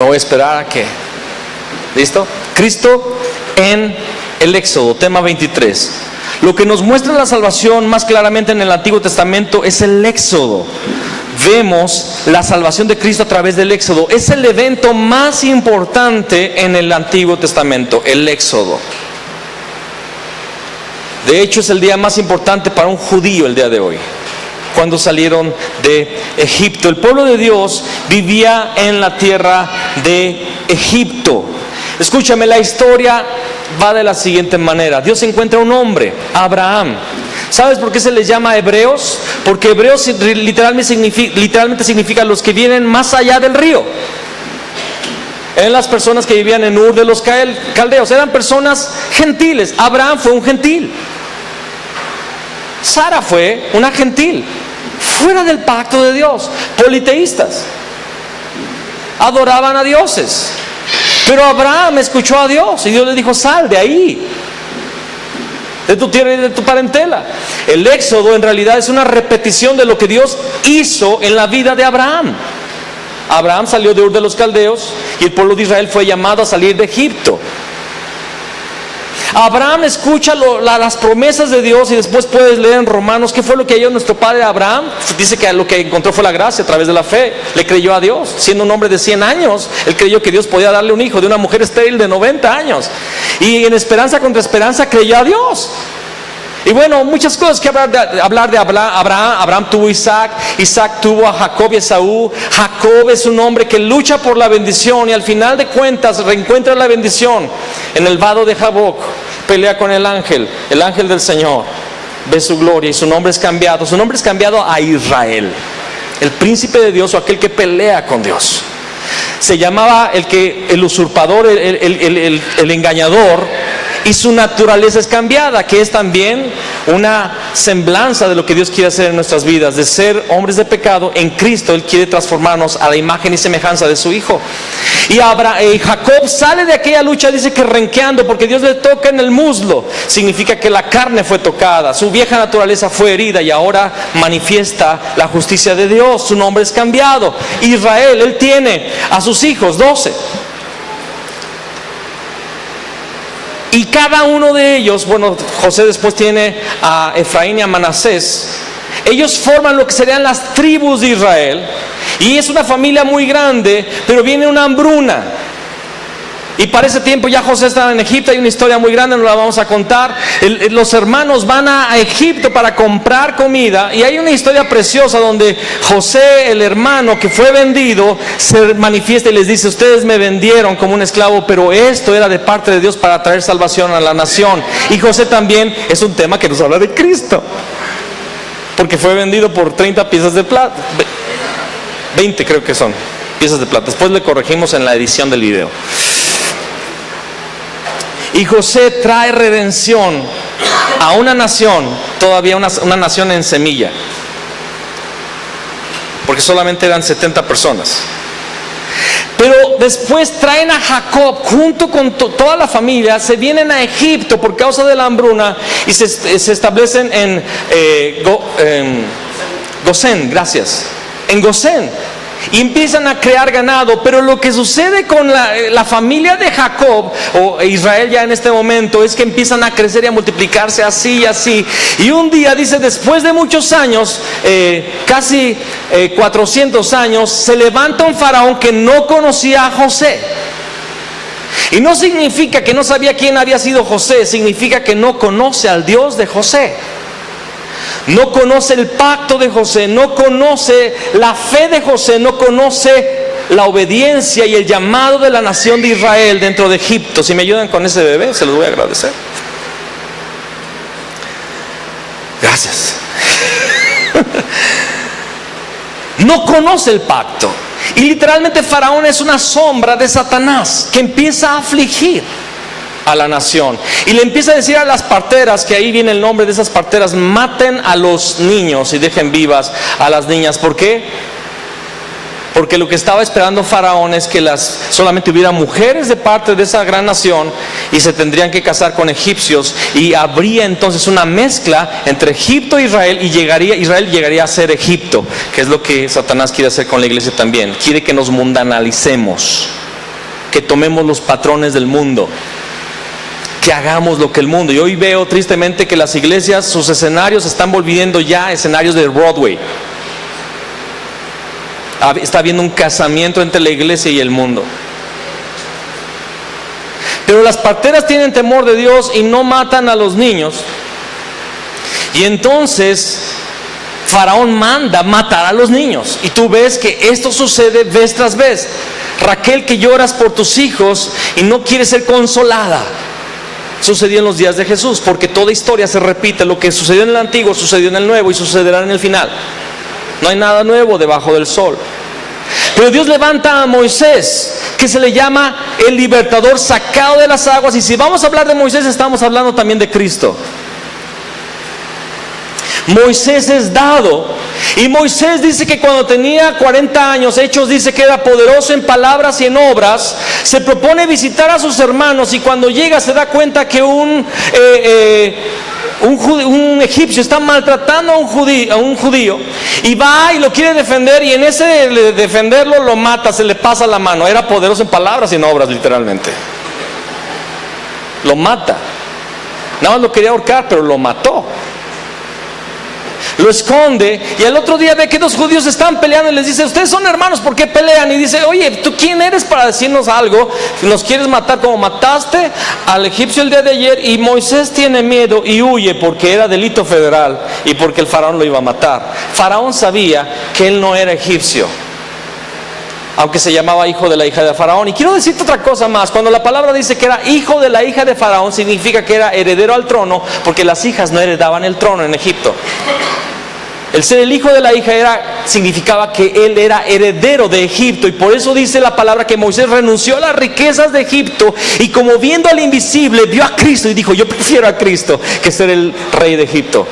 voy a esperar a que... ¿Listo? Cristo en el Éxodo, tema 23. Lo que nos muestra la salvación más claramente en el Antiguo Testamento es el Éxodo. Vemos la salvación de Cristo a través del Éxodo. Es el evento más importante en el Antiguo Testamento, el Éxodo. De hecho, es el día más importante para un judío el día de hoy, cuando salieron de Egipto. El pueblo de Dios vivía en la tierra de Egipto. Escúchame, la historia va de la siguiente manera. Dios encuentra un hombre, Abraham. ¿Sabes por qué se les llama hebreos? Porque hebreos literalmente significa los que vienen más allá del río. Eran las personas que vivían en Ur de los caldeos. Eran personas gentiles. Abraham fue un gentil. Sara fue una gentil, fuera del pacto de Dios, politeístas, adoraban a dioses. Pero Abraham escuchó a Dios y Dios le dijo: sal de ahí, de tu tierra y de tu parentela. El Éxodo en realidad es una repetición de lo que Dios hizo en la vida de Abraham. Abraham salió de Ur de los caldeos y el pueblo de Israel fue llamado a salir de Egipto. Abraham escucha las promesas de Dios, y después puedes leer en Romanos qué fue lo que halló nuestro padre Abraham. Dice que lo que encontró fue la gracia a través de la fe. Le creyó a Dios, siendo un hombre de 100 años. Él creyó que Dios podía darle un hijo de una mujer estéril de 90 años. Y en esperanza contra esperanza creyó a Dios. Y bueno, muchas cosas que hablar de Abraham. Abraham tuvo Isaac, Isaac tuvo a Jacob y Esaú. Jacob es un hombre que lucha por la bendición y al final de cuentas reencuentra la bendición en el vado de Jaboc. Pelea con el ángel del Señor, ve su gloria y su nombre es cambiado. Su nombre es cambiado a Israel, el príncipe de Dios, o aquel que pelea con Dios. Se llamaba el usurpador, el engañador, y su naturaleza es cambiada, que es también una semblanza de lo que Dios quiere hacer en nuestras vidas. De ser hombres de pecado, en Cristo Él quiere transformarnos a la imagen y semejanza de su Hijo. Y Jacob sale de aquella lucha, dice que renqueando, porque Dios le toca en el muslo. Significa que la carne fue tocada, su vieja naturaleza fue herida y ahora manifiesta la justicia de Dios. Su nombre es cambiado. Israel, él tiene a sus hijos, 12. Y cada uno de ellos, bueno, José después tiene a Efraín y a Manasés. Ellos forman lo que serían las tribus de Israel. Y es una familia muy grande, pero viene una hambruna. Y para ese tiempo ya José estaba en Egipto. Hay una historia muy grande, no la vamos a contar. Los hermanos van a Egipto para comprar comida. Y hay una historia preciosa donde José, el hermano que fue vendido, se manifiesta y les dice: ustedes me vendieron como un esclavo, pero esto era de parte de Dios para traer salvación a la nación. Y José también es un tema que nos habla de Cristo, porque fue vendido por 30 piezas de plata, 20 creo que son piezas de plata. Después le corregimos en la edición del video. Y José trae redención a una nación, todavía una nación en semilla, porque solamente eran 70 personas. Pero después traen a Jacob junto con toda la familia, se vienen a Egipto por causa de la hambruna y se establecen en Gosén, gracias, en Gosén. Y empiezan a crear ganado. Pero lo que sucede con la familia de Jacob, o Israel ya en este momento, es que empiezan a crecer y a multiplicarse así y así. Y un día, dice, después de muchos años, casi 400 años, se levanta un faraón que no conocía a José. Y no significa que no sabía quién había sido José, significa que no conoce al Dios de José. No conoce el pacto de José, no conoce la fe de José, no conoce la obediencia y el llamado de la nación de Israel dentro de Egipto. Si me ayudan con ese bebé, se los voy a agradecer. Gracias. No conoce el pacto. Y literalmente Faraón es una sombra de Satanás que empieza a afligir a la nación. Y le empieza a decir a las parteras, que ahí viene el nombre de esas parteras: maten a los niños y dejen vivas a las niñas. ¿Por qué? Porque lo que estaba esperando Faraón es que solamente hubiera mujeres de parte de esa gran nación y se tendrían que casar con egipcios, y habría entonces una mezcla entre Egipto e Israel, y Israel llegaría a ser Egipto, que es lo que Satanás quiere hacer con la iglesia también. Quiere que nos mundanalicemos. que tomemos los patrones del mundo, que hagamos lo que el mundo. Y hoy veo tristemente que las iglesias, sus escenarios se están volviendo ya escenarios de Broadway. Está habiendo un casamiento entre la iglesia y el mundo. Pero las parteras tienen temor de Dios y no matan a los niños. Y entonces Faraón manda matar a los niños. Y tú ves que esto sucede vez tras vez. Raquel, que lloras por tus hijos y no quieres ser consolada. Sucedió en los días de Jesús, porque toda historia se repite. Lo que sucedió en el antiguo sucedió en el nuevo y sucederá en el final. No hay nada nuevo debajo del sol. Pero Dios levanta a Moisés, que se le llama el libertador, sacado de las aguas. Y si vamos a hablar de Moisés, estamos hablando también de Cristo. Moisés es dado, y Moisés dice que cuando tenía 40 años, Hechos dice que era poderoso en palabras y en obras. Se propone visitar a sus hermanos, y cuando llega se da cuenta que un egipcio está maltratando a un judío, y va y lo quiere defender, y en ese de defenderlo lo mata, se le pasa la mano. Era poderoso en palabras y en obras, literalmente. Lo mata. Nada más lo quería ahorcar, pero lo mató. Lo esconde, y al otro día ve que dos judíos están peleando y les dice: ustedes son hermanos, ¿por qué pelean? Y dice: oye, ¿tú quién eres para decirnos algo? ¿Nos quieres matar como mataste al egipcio el día de ayer? Y Moisés tiene miedo y huye, porque era delito federal y porque el faraón lo iba a matar. Faraón sabía que él no era egipcio, aunque se llamaba hijo de la hija de Faraón. Y quiero decirte otra cosa más. Cuando la palabra dice que era hijo de la hija de Faraón, significa que era heredero al trono, porque las hijas no heredaban el trono en Egipto. El ser el hijo de la hija significaba que él era heredero de Egipto. Y por eso dice la palabra que Moisés renunció a las riquezas de Egipto, y como viendo al invisible, vio a Cristo y dijo: yo prefiero a Cristo que ser el rey de Egipto.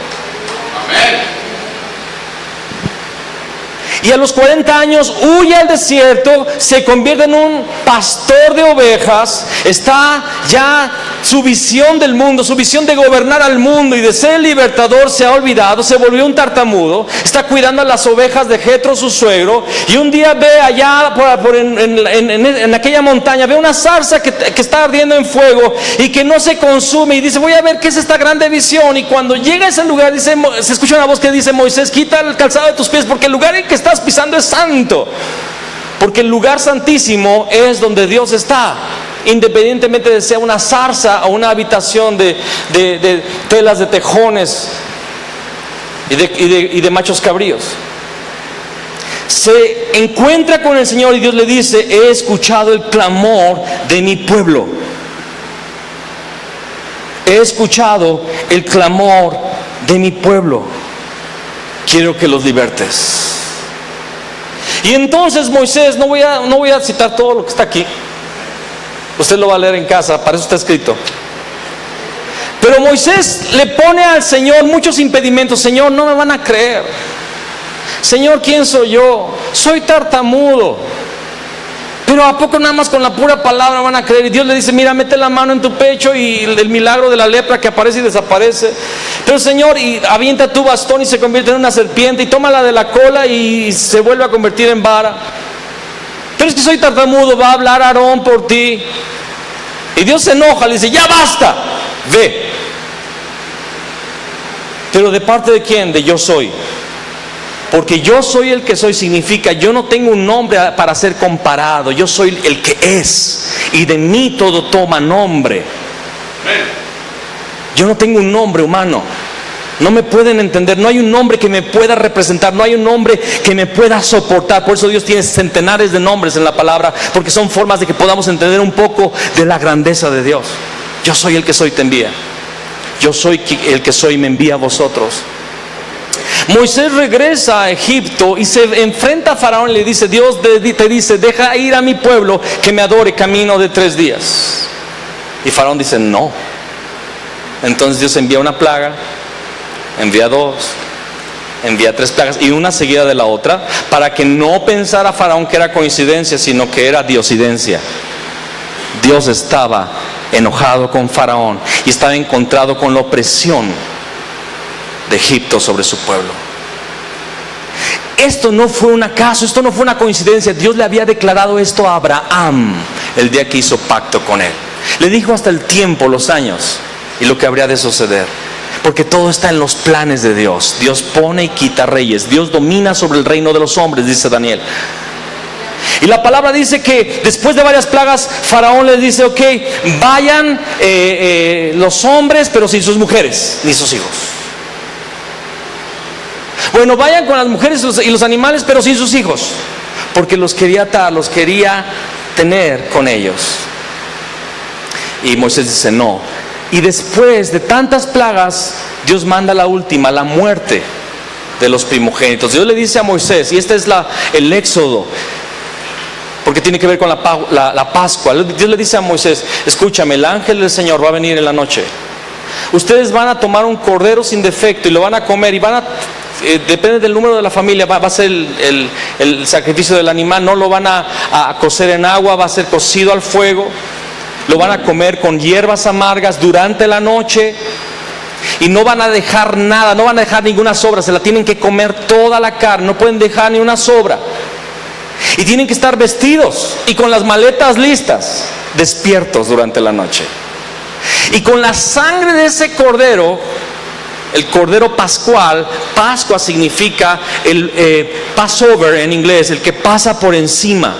Amén. Y a los 40 años huye al desierto, se convierte en un pastor de ovejas. Está ya su visión del mundo, su visión de gobernar al mundo y de ser el libertador se ha olvidado. Se volvió un tartamudo. Está cuidando a las ovejas de Jetro, su suegro. Y un día ve allá en aquella montaña, ve una zarza que está ardiendo en fuego y que no se consume. Y dice: voy a ver qué es esta grande visión. Y cuando llega a ese lugar, se escucha una voz que dice: Moisés, quita el calzado de tus pies, porque el lugar en que estás pisando es santo. Porque el lugar santísimo es donde Dios está, independientemente de sea una zarza o una habitación de telas de tejones y de machos cabríos. Se encuentra con el Señor y Dios le dice: he escuchado el clamor de mi pueblo. He escuchado el clamor de mi pueblo. Quiero que los libertes. Y entonces Moisés, no voy a citar todo lo que está aquí, usted lo va a leer en casa, para eso está escrito. Pero Moisés le pone al Señor muchos impedimentos. Señor, no me van a creer. Señor, ¿quién soy yo? Soy tartamudo. Pero ¿a poco nada más con la pura palabra van a creer? Y Dios le dice: mira, mete la mano en tu pecho, y el milagro de la lepra que aparece y desaparece. Pero Señor, y avienta tu bastón y se convierte en una serpiente, y tómala de la cola y se vuelve a convertir en vara. Pero es que soy tartamudo, va a hablar Aarón por ti. Y Dios se enoja, le dice: ya basta, ve. Pero ¿de parte de quién? De yo soy. Porque yo soy el que soy significa yo no tengo un nombre para ser comparado. Yo soy el que es, y de mí todo toma nombre. Yo no tengo un nombre humano. No me pueden entender. No hay un nombre que me pueda representar. No hay un nombre que me pueda soportar. Por eso Dios tiene centenares de nombres en la palabra, porque son formas de que podamos entender un poco de la grandeza de Dios. Yo soy el que soy, te envía. Yo soy el que soy, me envía a vosotros. Moisés regresa a Egipto y se enfrenta a Faraón y le dice: Dios te dice: deja ir a mi pueblo que me adore, camino de 3 días. Y Faraón dice: no. Entonces Dios envía una plaga, envía 2, envía 3 plagas, y una seguida de la otra, para que no pensara Faraón que era coincidencia, sino que era diosidencia. Dios estaba enojado con Faraón y estaba encontrado con la opresión de Egipto sobre su pueblo. Esto no fue un acaso, esto no fue una coincidencia. Dios le había declarado esto a Abraham. el día que hizo pacto con él. Le dijo hasta el tiempo, los años y lo que habría de suceder. Porque todo está en los planes de Dios. Dios pone y quita reyes. Dios domina sobre el reino de los hombres, dice Daniel. Y la palabra dice que después de varias plagas, Faraón les dice: ok, vayan los hombres, pero sin sus mujeres ni sus hijos. Bueno, vayan con las mujeres y los animales, pero sin sus hijos, porque los quería atar, los quería tener con ellos. Y Moisés dice: no. Y después de tantas plagas, Dios manda la última, la muerte de los primogénitos. Dios le dice a Moisés, y este es el Éxodo, porque tiene que ver con la Pascua. Dios le dice a Moisés: escúchame, el ángel del Señor va a venir en la noche. Ustedes van a tomar un cordero sin defecto y lo van a comer, y van a, depende del número de la familia, va a ser el sacrificio del animal. No lo van a cocer en agua, va a ser cocido al fuego. Lo van a comer con hierbas amargas durante la noche. Y no van a dejar nada, no van a dejar ninguna sobra. Se la tienen que comer toda la carne, no pueden dejar ni una sobra. Y tienen que estar vestidos y con las maletas listas, despiertos durante la noche. Y con la sangre de ese cordero, el cordero pascual, Pascua significa el Passover en inglés, el que pasa por encima,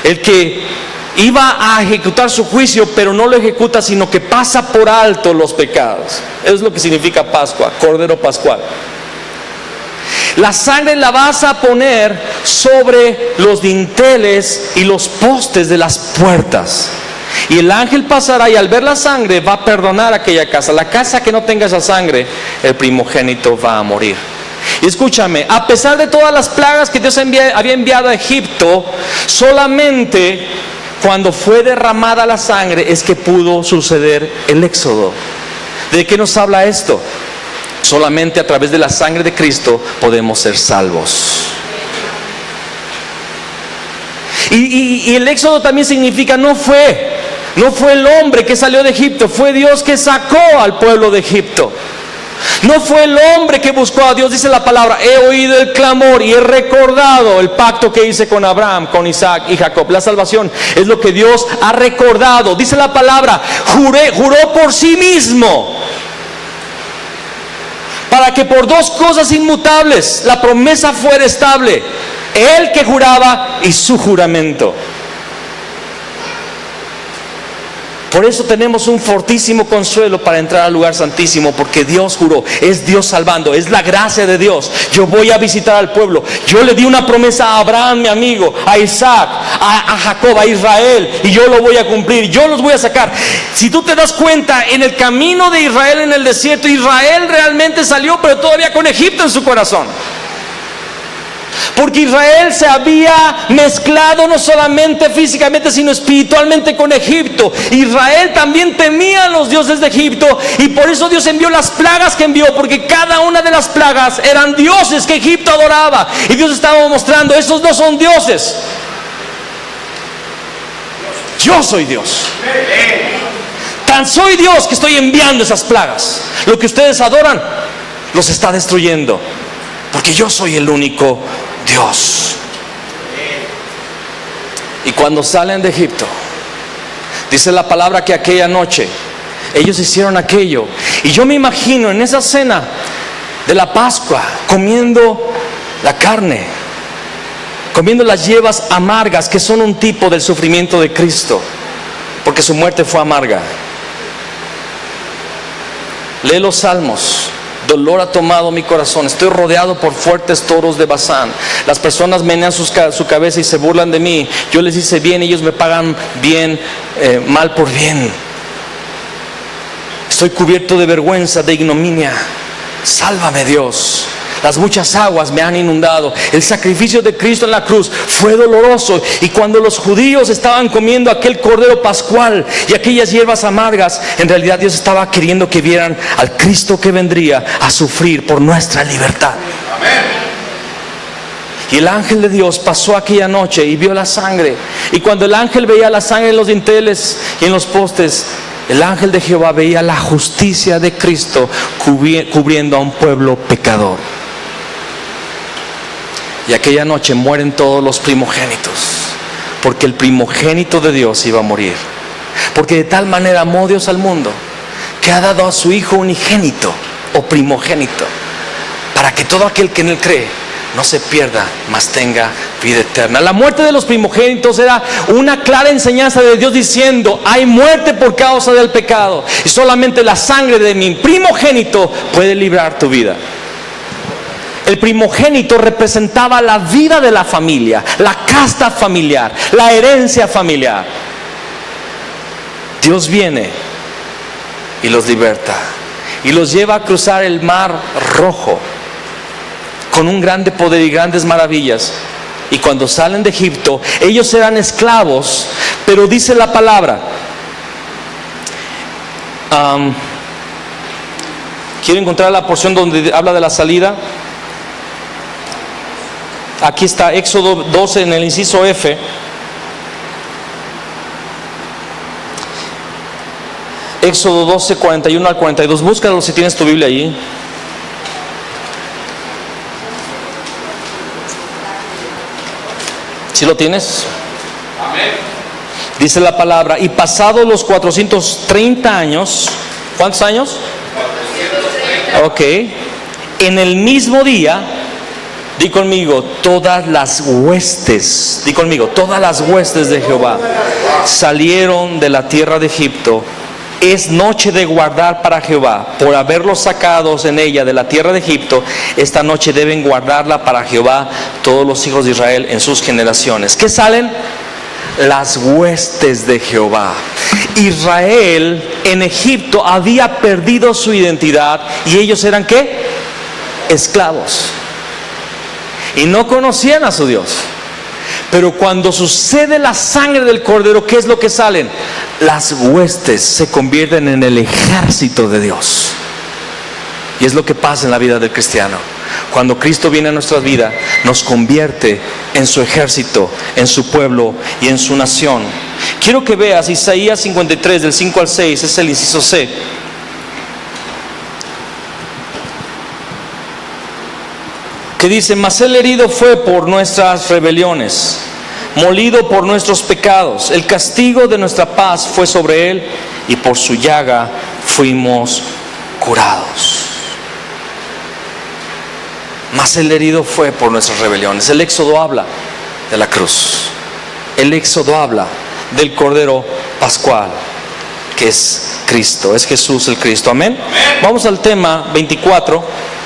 el que iba a ejecutar su juicio, pero no lo ejecuta, sino que pasa por alto los pecados. Eso es lo que significa Pascua, cordero pascual. La sangre la vas a poner sobre los dinteles y los postes de las puertas. Y el ángel pasará y al ver la sangre va a perdonar aquella casa. La casa que no tenga esa sangre, el primogénito va a morir. Y escúchame, a pesar de todas las plagas que Dios había enviado a Egipto, solamente cuando fue derramada la sangre es que pudo suceder el éxodo. ¿De qué nos habla esto? Solamente a través de la sangre de Cristo podemos ser salvos. Y el éxodo también significa no fue el hombre que salió de Egipto, fue Dios que sacó al pueblo de Egipto. No fue el hombre que buscó a Dios, dice la palabra: he oído el clamor y he recordado el pacto que hice con Abraham, con Isaac y Jacob. La salvación es lo que Dios ha recordado. Dice la palabra: juró por sí mismo, para que por dos cosas inmutables la promesa fuera estable: él que juraba y su juramento. Por eso tenemos un fortísimo consuelo para entrar al lugar santísimo, porque Dios juró, es Dios salvando, es la gracia de Dios. Yo voy a visitar al pueblo. Yo le di una promesa a Abraham, mi amigo, a Isaac, a Jacob, a Israel, y yo lo voy a cumplir, yo los voy a sacar. Si tú te das cuenta, en el camino de Israel en el desierto, Israel realmente salió, pero todavía con Egipto en su corazón. Porque Israel se había mezclado no solamente físicamente, sino espiritualmente con Egipto. Israel también temía a los dioses de Egipto, y por eso Dios envió las plagas que envió, porque cada una de las plagas eran dioses que Egipto adoraba. Y Dios estaba mostrando: esos no son dioses, yo soy Dios. Tan soy Dios que estoy enviando esas plagas. Lo que ustedes adoran los está destruyendo, porque yo soy el único Dios. Y cuando salen de Egipto, dice la palabra que aquella noche ellos hicieron aquello. Y yo me imagino en esa cena de la Pascua, comiendo la carne, comiendo las hierbas amargas, que son un tipo del sufrimiento de Cristo, porque su muerte fue amarga. Lee los Salmos: dolor ha tomado mi corazón, estoy rodeado por fuertes toros de Basán. Las personas menean su cabeza y se burlan de mí. Yo les hice bien, ellos me pagan bien, mal por bien. Estoy cubierto de vergüenza, de ignominia. Sálvame, Dios. Las muchas aguas me han inundado. El sacrificio de Cristo en la cruz fue doloroso. Y cuando los judíos estaban comiendo aquel cordero pascual y aquellas hierbas amargas, en realidad Dios estaba queriendo que vieran al Cristo que vendría a sufrir por nuestra libertad. Amén. Y el ángel de Dios pasó aquella noche y vio la sangre. Y cuando el ángel veía la sangre en los dinteles y en los postes, el ángel de Jehová veía la justicia de Cristo cubriendo a un pueblo pecador. Y aquella noche mueren todos los primogénitos, Porque el primogénito de Dios iba a morir. Porque de tal manera amó Dios al mundo, que ha dado a su Hijo unigénito o primogénito, para que todo aquel que en Él cree no se pierda, mas tenga vida eterna. La muerte de los primogénitos era una clara enseñanza de Dios diciendo: hay muerte por causa del pecado, y solamente la sangre de mi primogénito puede librar tu vida. El primogénito representaba la vida de la familia, la casta familiar, la herencia familiar. Dios viene y los liberta y los lleva a cruzar el mar rojo con un grande poder y grandes maravillas. Y cuando salen de Egipto, ellos eran esclavos, pero dice la palabra, quiero encontrar la porción donde habla de la salida. Aquí está Éxodo 12 en el inciso F. Éxodo 12, 41 al 42. Búscalo si tienes tu Biblia allí. ¿Sí lo tienes? Amén. Dice la palabra: y pasados los 430 años, ¿cuántos años? 430. Ok. En el mismo día, di conmigo, todas las huestes, di conmigo, todas las huestes de Jehová salieron de la tierra de Egipto. Es noche de guardar para Jehová, por haberlos sacados en ella de la tierra de Egipto. Esta noche deben guardarla para Jehová todos los hijos de Israel en sus generaciones. ¿Qué salen? Las huestes de Jehová. Israel en Egipto había perdido su identidad, y ellos eran ¿qué? Esclavos, y no conocían a su Dios. Pero cuando sucede la sangre del Cordero, ¿qué es lo que salen? Las huestes se convierten en el ejército de Dios. Y es lo que pasa en la vida del cristiano. Cuando Cristo viene a nuestra vida, nos convierte en su ejército, en su pueblo y en su nación. Quiero que veas Isaías 53 del 5 al 6, es el inciso C. Que dice: mas el herido fue por nuestras rebeliones, molido por nuestros pecados. El castigo de nuestra paz fue sobre él, y por su llaga fuimos curados. Mas el herido fue por nuestras rebeliones. El Éxodo habla de la cruz. El Éxodo habla del Cordero Pascual, que es Cristo, es Jesús el Cristo. Amén. Vamos al tema 24.